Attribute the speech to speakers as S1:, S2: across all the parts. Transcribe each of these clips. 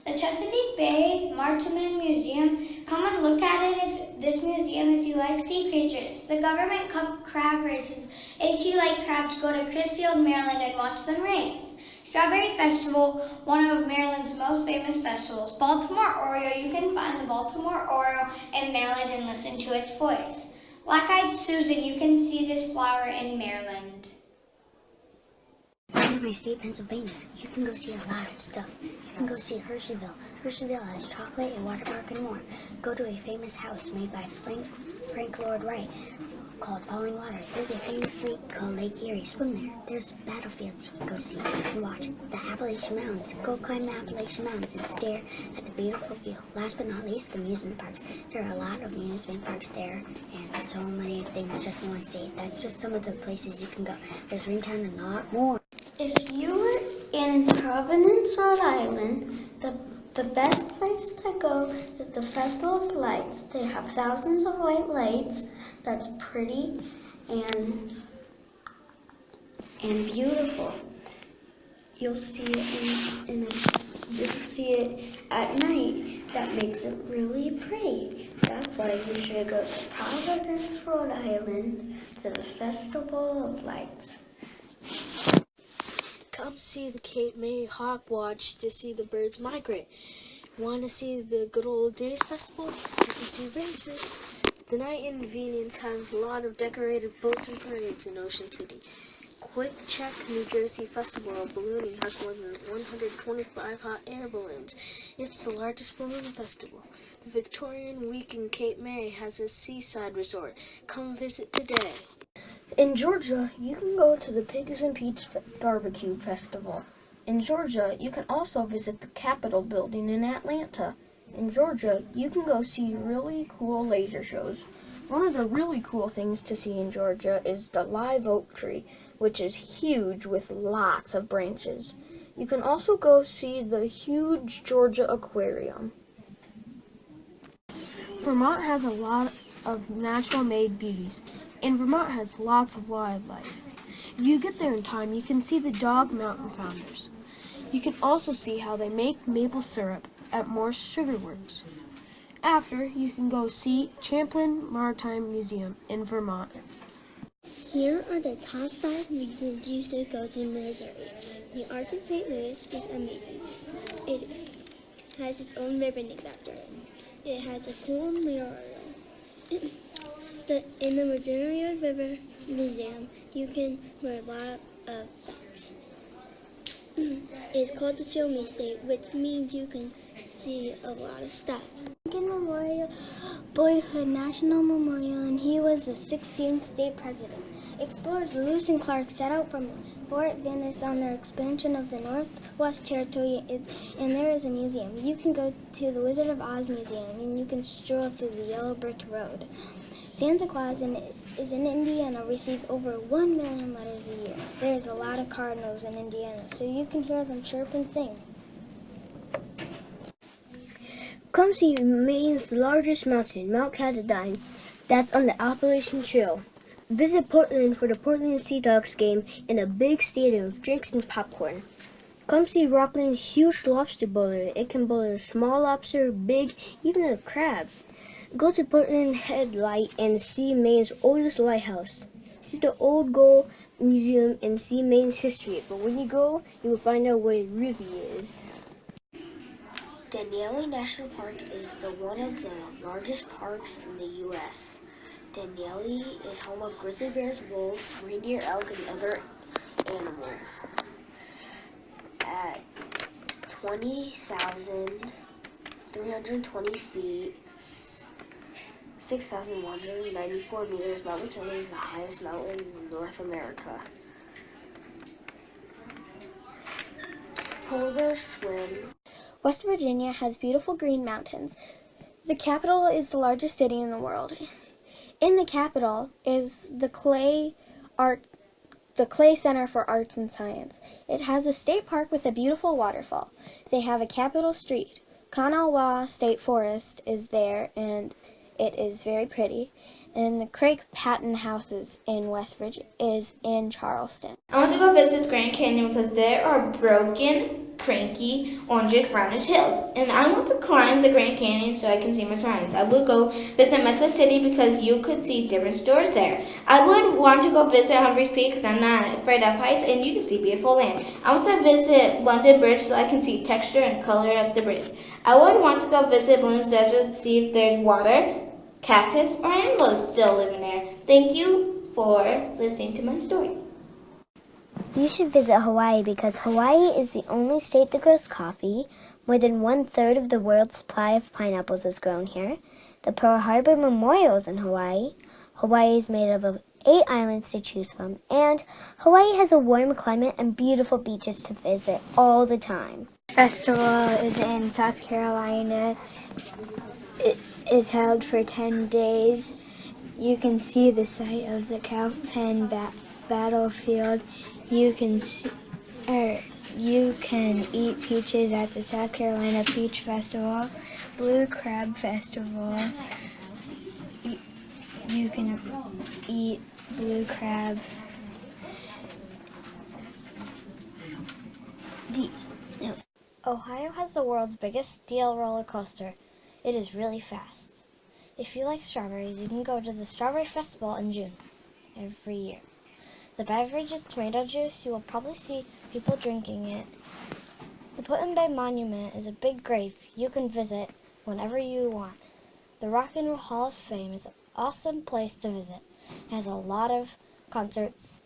S1: The Chesapeake Bay Marksman Museum. Come and look at this museum if you like sea creatures. The Government Cup crab races. 80 lake crabs go to Crisfield, Maryland and watch them race. Strawberry Festival, one of Maryland's most famous festivals. Baltimore Oriole. You can find the Baltimore Oriole in Maryland and listen to its voice. Black-eyed Susan. You can see this flower in Maryland.
S2: In my state, Pennsylvania, you can go see a lot of stuff. You can go see Hersheyville. Hersheyville has chocolate and water park and more. Go to a famous house made by Frank Lloyd Wright called Falling Water. There's a famous lake called Lake Erie. Swim there. There's battlefields you can go see and watch. The Appalachian Mountains. Go climb the Appalachian Mountains and stare at the beautiful view. Last but not least, the amusement parks. There are a lot of amusement parks there and so many things just in one state. That's just some of the places you can go. There's Ringtown and a lot more.
S3: If you were in Providence, Rhode Island, the best place to go is the Festival of Lights. They have thousands of white lights that's pretty and beautiful. You'll see it you'll see it at night. That makes it really pretty. That's why you should go to Providence, Rhode Island to the Festival of Lights.
S4: Come see the Cape May Hawk Watch to see the birds migrate. Want to see the Good Old Days Festival? You can see races. The Night Inconvenience has a lot of decorated boats and parades in Ocean City. Quick Check New Jersey Festival of Ballooning has more than 125 hot air balloons. It's the largest balloon festival. The Victorian Week in Cape May has a seaside resort. Come visit today.
S5: In Georgia, you can go to the Pigs and Pete's Barbecue Festival. In Georgia, you can also visit the Capitol Building in Atlanta. In Georgia, you can go see really cool laser shows. One of the really cool things to see in Georgia is the live oak tree, which is huge with lots of branches. You can also go see the huge Georgia Aquarium. Vermont has a lot of natural-made beauties, and Vermont has lots of wildlife. If you get there in time, you can see the Dog Mountain Founders. You can also see how they make maple syrup at Morse Sugar Works. After, you can go see Champlain Maritime Museum in Vermont.
S6: Here are the top 5 reasons you should go to Missouri. The Arch of St. Louis is amazing. It has its own river named after it. It has a cool memorial. In the Missouri River Museum, you can learn a lot of facts. It's called the Show Me State, which means you can see a lot of stuff.
S3: Lincoln Memorial, Boyhood National Memorial, and he was the 16th state president. Explorers Lewis and Clark set out from Fort Venice on their expansion of the Northwest Territory, and there is a museum. You can go to the Wizard of Oz Museum, and you can stroll through the Yellow Brick Road. Santa Claus is in Indiana, receive over 1 million letters a year. There is a lot of cardinals in Indiana, so you can hear them chirp and sing.
S5: Come see Maine's largest mountain, Mount Katahdin, that's on the Appalachian Trail. Visit Portland for the Portland Sea Dogs game in a big stadium with drinks and popcorn. Come see Rockland's huge lobster boiler. It can boil a small lobster, big, even a crab. Go to Portland Headlight and see Maine's oldest lighthouse. See the Old Gold Museum and see Maine's history. But when you go, you will find out what it really is.
S2: Denali National Park is one of the largest parks in the U.S. Denali is home of grizzly bears, wolves, reindeer, elk, and other animals. At 20,320 feet, 6,194 meters, Mount McKinley is the highest mountain in North America. Polar swim.
S3: West Virginia has beautiful green mountains. The capital is the largest city in the world. In the capital is the Clay Center for Arts and Science. It has a state park with a beautiful waterfall. They have a Capitol Street. Kanawha State Forest is there, and it is very pretty. And the Craig Patton Houses in West Virginia is in Charleston.
S1: I want to go visit the Grand Canyon because there are broken
S7: cranky, orangish, brownish hills. And I want to climb the Grand Canyon so I can see my surroundings. I would go visit Mesa City because you could see different stores there. I would want to go visit Humphreys Peak because I'm not afraid of heights and you can see beautiful land. I want to visit London Bridge so I can see texture and color of the bridge. I would want to go visit Bloom's Desert to see if there's water, cactus, or animals still living there. Thank you for listening to my story.
S2: You should visit Hawaii because Hawaii is the only state that grows coffee. More than 1/3 of the world's supply of pineapples is grown here. The Pearl Harbor Memorial is in Hawaii. Hawaii is made up of 8 islands to choose from, and Hawaii has a warm climate and beautiful beaches to visit all the time.
S3: Festival is in South Carolina. It is held for 10 days. You can see the site of the Cowpen battlefield. You can eat peaches at the South Carolina Peach Festival, Blue Crab Festival. You can eat blue crab.
S2: Ohio has the world's biggest steel roller coaster. It is really fast. If you like strawberries, you can go to the Strawberry Festival in June every year. The beverage is tomato juice. You will probably see people drinking it. The Put-in-Bay Monument is a big grave you can visit whenever you want. The Rock and Roll Hall of Fame is an awesome place to visit. It has a lot of concerts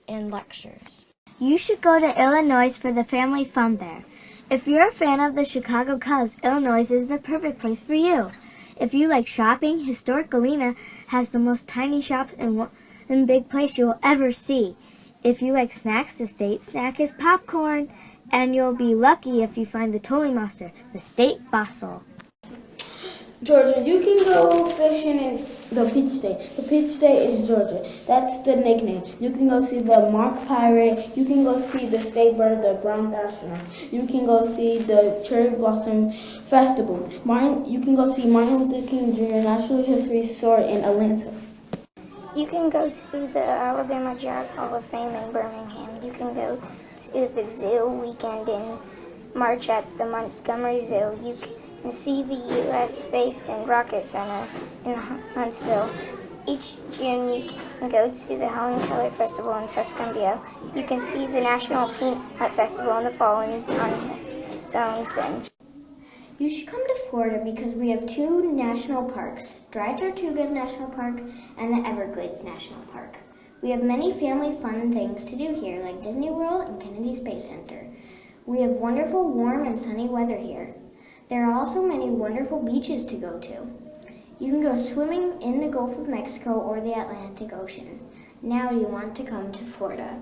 S2: and lectures. You should go to Illinois for the family fun there. If you're a fan of the Chicago Cubs, Illinois is the perfect place for you. If you like shopping, Historic Galena has the most tiny shops in one big place you'll ever see. If you like snacks, the state snack is popcorn. And you'll be lucky if you find the Tully Monster, the state fossil.
S8: Georgia, you can go fishing in the Peach State. The Peach State is Georgia. That's the nickname. You can go see the Mark Pirate. You can go see the state bird, the brown thrasher. You can go see the Cherry Blossom Festival. You can go see Martin Luther King Jr. Natural History Store in Atlanta.
S3: You can go to the Alabama Jazz Hall of Fame in Birmingham. You can go to the zoo weekend in March at the Montgomery Zoo. You can see the U.S. Space and Rocket Center in Huntsville. Each June you can go to the Helen Keller Festival in Tuscumbia. You can see the National Peanut Festival in the fall in Zoned.
S1: You should come to Florida because we have 2 national parks, Dry Tortugas National Park and the Everglades National Park. We have many family fun things to do here, like Disney World and Kennedy Space Center. We have wonderful warm and sunny weather here. There are also many wonderful beaches to go to. You can go swimming in the Gulf of Mexico or the Atlantic Ocean. Now you want to come to Florida.